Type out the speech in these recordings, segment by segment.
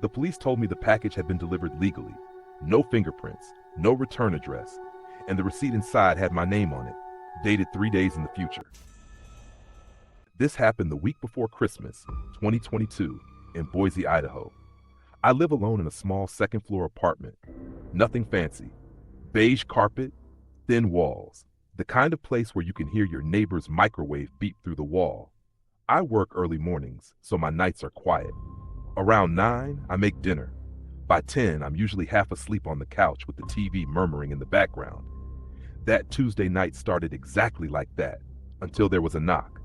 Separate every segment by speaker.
Speaker 1: The police told me the package had been delivered legally, no fingerprints, no return address, and the receipt inside had my name on it, dated 3 days in the future. This happened the week before Christmas, 2022, in Boise, Idaho. I live alone in a small second-floor apartment. Nothing fancy. Beige carpet, thin walls. The kind of place where you can hear your neighbor's microwave beep through the wall. I work early mornings, so my nights are quiet. Around 9, I make dinner. By 10, I'm usually half asleep on the couch with the TV murmuring in the background. That Tuesday night started exactly like that, until there was a knock.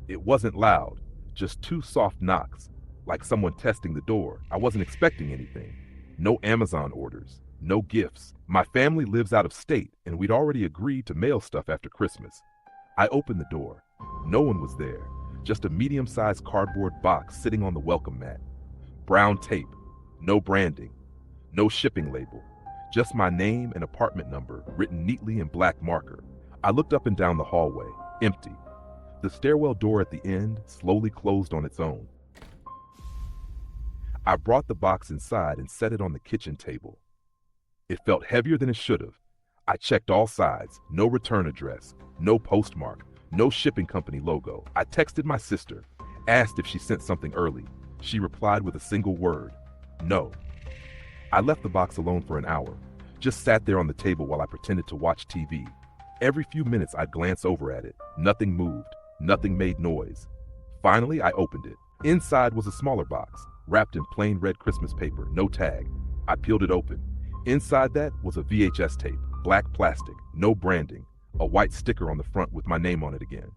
Speaker 1: It wasn't loud, just 2 soft knocks, like someone testing the door. I wasn't expecting anything. No Amazon orders, no gifts. My family lives out of state, and we'd already agreed to mail stuff after Christmas. I opened the door. No one was there, just a medium-sized cardboard box sitting on the welcome mat. Brown tape, no branding, no shipping label, just my name and apartment number written neatly in black marker. I looked up and down the hallway, empty. The stairwell door at the end slowly closed on its own. I brought the box inside and set it on the kitchen table. It felt heavier than it should have. I checked all sides, no return address, no postmark, no shipping company logo. I texted my sister, asked if she sent something early. She replied with a single word, no. I left the box alone for an hour, just sat there on the table while I pretended to watch TV. Every few minutes I'd glance over at it. Nothing moved, nothing made noise. Finally, I opened it. Inside was a smaller box, wrapped in plain red Christmas paper, no tag. I peeled it open. Inside that was a VHS tape, black plastic, no branding, a white sticker on the front with my name on it again.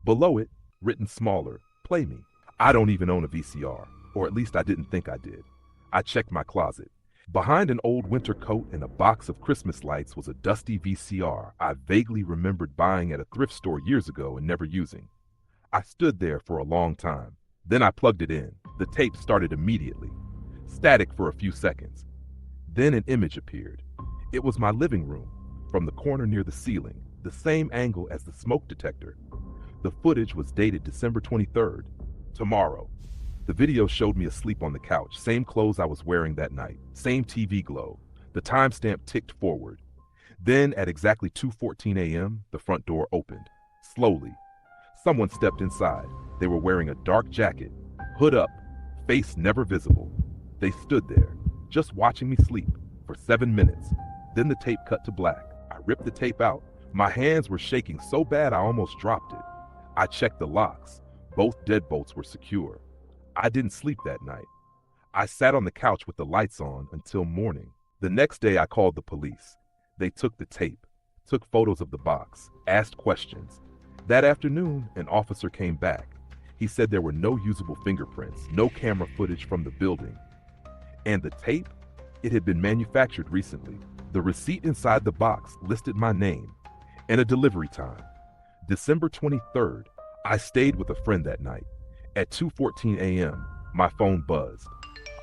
Speaker 1: Below it, written smaller, play me. I don't even own a VCR, or at least I didn't think I did. I checked my closet. Behind an old winter coat and a box of Christmas lights was a dusty VCR I vaguely remembered buying at a thrift store years ago and never using. I stood there for a long time. Then I plugged it in. The tape started immediately. Static for a few seconds. Then an image appeared. It was my living room, from the corner near the ceiling, the same angle as the smoke detector. The footage was dated December 23rd, tomorrow. The video showed me asleep on the couch, same clothes I was wearing that night, same TV glow. The timestamp ticked forward. Then at exactly 2:14 a.m., the front door opened. Slowly. Someone stepped inside. They were wearing a dark jacket, hood up, face never visible. They stood there, just watching me sleep, for 7 minutes. Then the tape cut to black. I ripped the tape out. My hands were shaking so bad I almost dropped it. I checked the locks. Both deadbolts were secure. I didn't sleep that night. I sat on the couch with the lights on until morning. The next day I called the police. They took the tape, took photos of the box, asked questions. That afternoon, an officer came back. He said there were no usable fingerprints, no camera footage from the building. And the tape? It had been manufactured recently. The receipt inside the box listed my name and a delivery time. December 23rd. I stayed with a friend that night. At 2:14 a.m., my phone buzzed.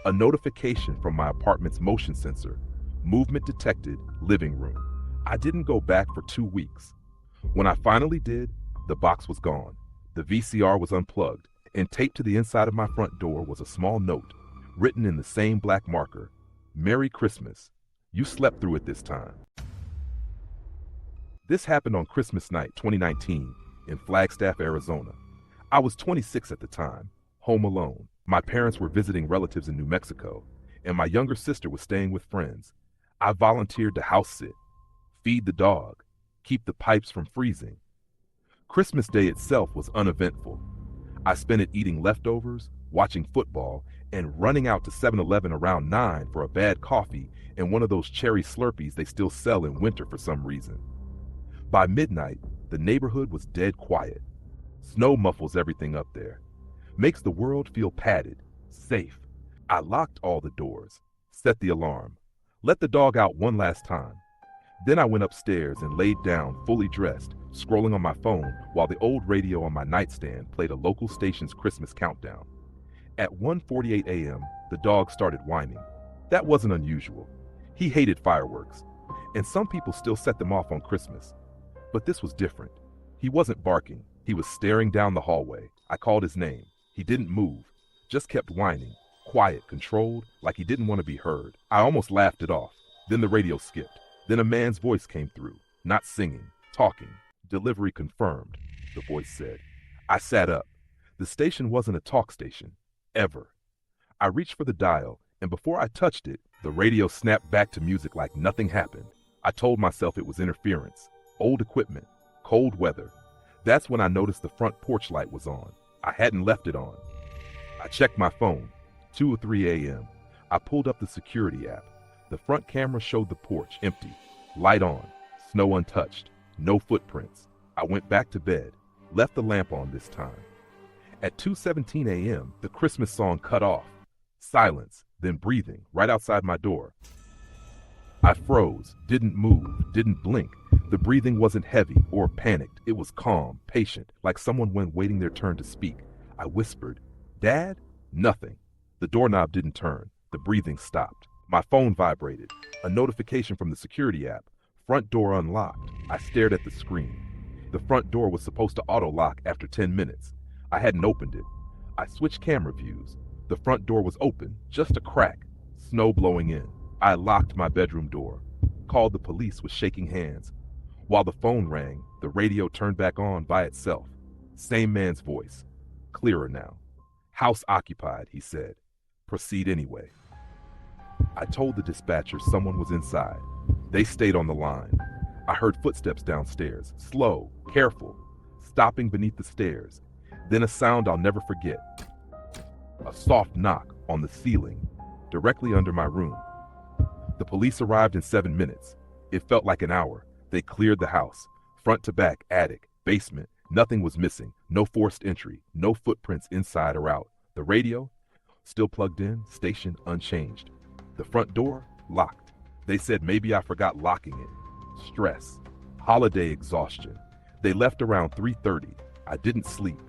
Speaker 1: A notification from my apartment's motion sensor. Movement detected, living room. I didn't go back for 2 weeks. When I finally did, the box was gone. The VCR was unplugged, and taped to the inside of my front door was a small note, written in the same black marker. Merry Christmas. You slept through it this time. This happened on Christmas night, 2019, in Flagstaff, Arizona. I was 26 at the time, home alone. My parents were visiting relatives in New Mexico, and my younger sister was staying with friends. I volunteered to house sit, feed the dog, keep the pipes from freezing. Christmas Day itself was uneventful. I spent it eating leftovers, watching football, and running out to 7-Eleven around 9 for a bad coffee and one of those cherry Slurpees they still sell in winter for some reason. By midnight, the neighborhood was dead quiet. Snow muffles everything up there. Makes the world feel padded, safe. I locked all the doors, set the alarm, let the dog out one last time. Then I went upstairs and laid down fully dressed, scrolling on my phone while the old radio on my nightstand played a local station's Christmas countdown. At 1:48 a.m., the dog started whining. That wasn't unusual. He hated fireworks, and some people still set them off on Christmas. But this was different. He wasn't barking. He was staring down the hallway. I called his name. He didn't move, just kept whining, quiet, controlled, like he didn't want to be heard. I almost laughed it off. Then the radio skipped. Then a man's voice came through, not singing, talking. Delivery confirmed, the voice said. I sat up. The station wasn't a talk station. Ever. I reached for the dial, and before I touched it, the radio snapped back to music like nothing happened. I told myself it was interference, old equipment, cold weather. That's when I noticed the front porch light was on. I hadn't left it on. I checked my phone, 2 or 3 a.m. I pulled up the security app. The front camera showed the porch empty, light on, snow untouched, no footprints. I went back to bed, left the lamp on this time. At 2:17 a.m., the Christmas song cut off. Silence, then breathing, right outside my door. I froze, didn't move, didn't blink. The breathing wasn't heavy or panicked. It was calm, patient, like someone when waiting their turn to speak. I whispered, "Dad?" Nothing. The doorknob didn't turn. The breathing stopped. My phone vibrated. A notification from the security app. Front door unlocked. I stared at the screen. The front door was supposed to auto-lock after 10 minutes. I hadn't opened it. I switched camera views. The front door was open, just a crack. Snow blowing in. I locked my bedroom door. Called the police with shaking hands. While the phone rang, the radio turned back on by itself. Same man's voice. Clearer now. House occupied, he said. Proceed anyway. I told the dispatcher someone was inside. They stayed on the line. I heard footsteps downstairs, slow, careful, stopping beneath the stairs. Then a sound I'll never forget. A soft knock on the ceiling, directly under my room. The police arrived in 7 minutes. It felt like an hour. They cleared the house, front to back, attic, basement. Nothing was missing, no forced entry, no footprints inside or out. The radio, still plugged in, station unchanged. The front door, locked. They said maybe I forgot locking it. Stress, holiday exhaustion. They left around 3:30. I didn't sleep.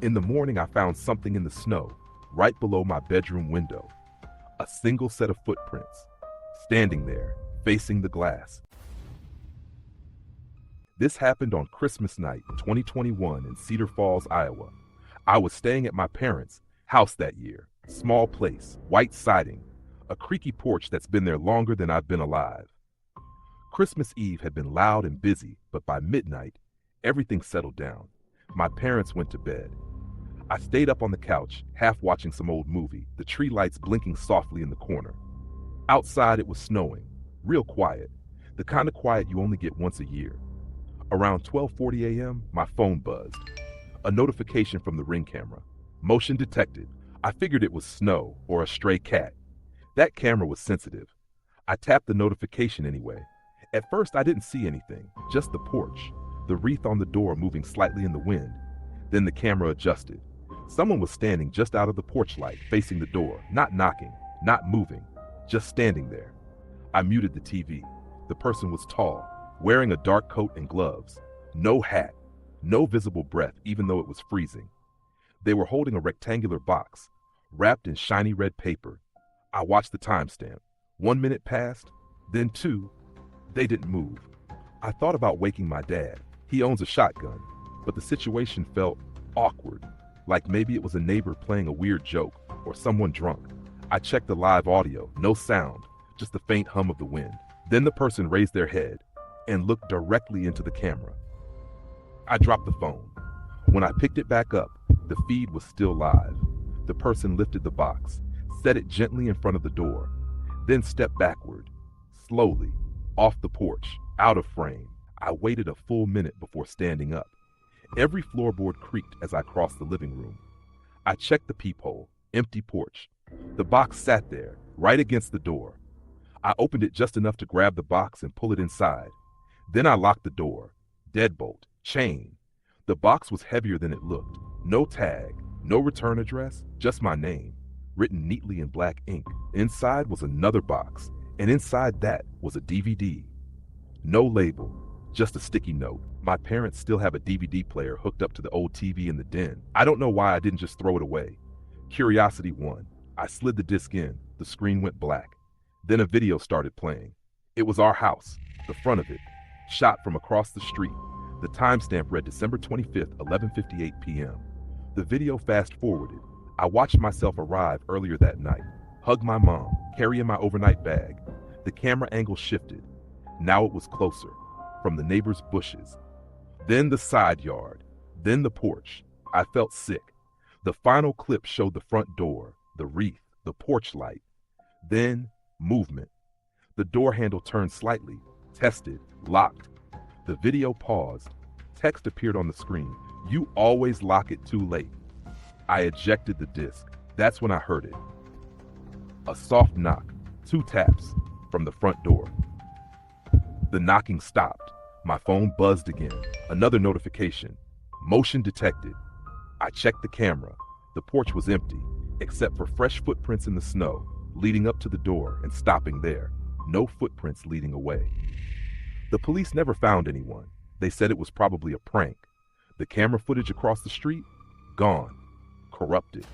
Speaker 1: In the morning, I found something in the snow, right below my bedroom window. A single set of footprints, standing there, facing the glass. This happened on Christmas night, 2021, in Cedar Falls, Iowa. I was staying at my parents' house that year. Small place, white siding, a creaky porch that's been there longer than I've been alive. Christmas Eve had been loud and busy, but by midnight, everything settled down. My parents went to bed. I stayed up on the couch, half watching some old movie, the tree lights blinking softly in the corner. Outside it was snowing, real quiet, the kind of quiet you only get once a year. Around 12:40 a.m., my phone buzzed. A notification from the Ring camera. Motion detected. I figured it was snow or a stray cat. That camera was sensitive. I tapped the notification anyway. At first I didn't see anything, just the porch, the wreath on the door moving slightly in the wind. Then the camera adjusted. Someone was standing just out of the porch light, facing the door, not knocking, not moving, just standing there. I muted the TV. The person was tall, wearing a dark coat and gloves. No hat, no visible breath, even though it was freezing. They were holding a rectangular box, wrapped in shiny red paper. I watched the timestamp. 1 minute passed, then 2. They didn't move. I thought about waking my dad. He owns a shotgun, but the situation felt awkward, like maybe it was a neighbor playing a weird joke or someone drunk. I checked the live audio, no sound, just the faint hum of the wind. Then the person raised their head and looked directly into the camera. I dropped the phone. When I picked it back up, the feed was still live. The person lifted the box, set it gently in front of the door, then stepped backward, slowly, off the porch, out of frame. I waited a full minute before standing up. Every floorboard creaked as I crossed the living room. I checked the peephole, empty porch. The box sat there, right against the door. I opened it just enough to grab the box and pull it inside. Then I locked the door. Deadbolt, chain. The box was heavier than it looked. No tag, no return address, just my name, written neatly in black ink. Inside was another box, and inside that was a DVD. No label, just a sticky note. My parents still have a DVD player hooked up to the old TV in the den. I don't know why I didn't just throw it away. Curiosity won. I slid the disc in. The screen went black. Then a video started playing. It was our house, the front of it, shot from across the street. The timestamp read December 25th, 11:58 p.m. The video fast-forwarded. I watched myself arrive earlier that night, hug my mom, carrying my overnight bag. The camera angle shifted. Now it was closer, from the neighbor's bushes. Then the side yard, then the porch. I felt sick. The final clip showed the front door, the wreath, the porch light. Then, movement. The door handle turned slightly, tested, locked. The video paused. Text appeared on the screen. You always lock it too late. I ejected the disc. That's when I heard it. A soft knock, 2 taps, from the front door. The knocking stopped. My phone buzzed again. Another notification. Motion detected. I checked the camera. The porch was empty, except for fresh footprints in the snow, leading up to the door and stopping there. No footprints leading away. The police never found anyone. They said it was probably a prank. The camera footage across the street? Gone. Corrupted.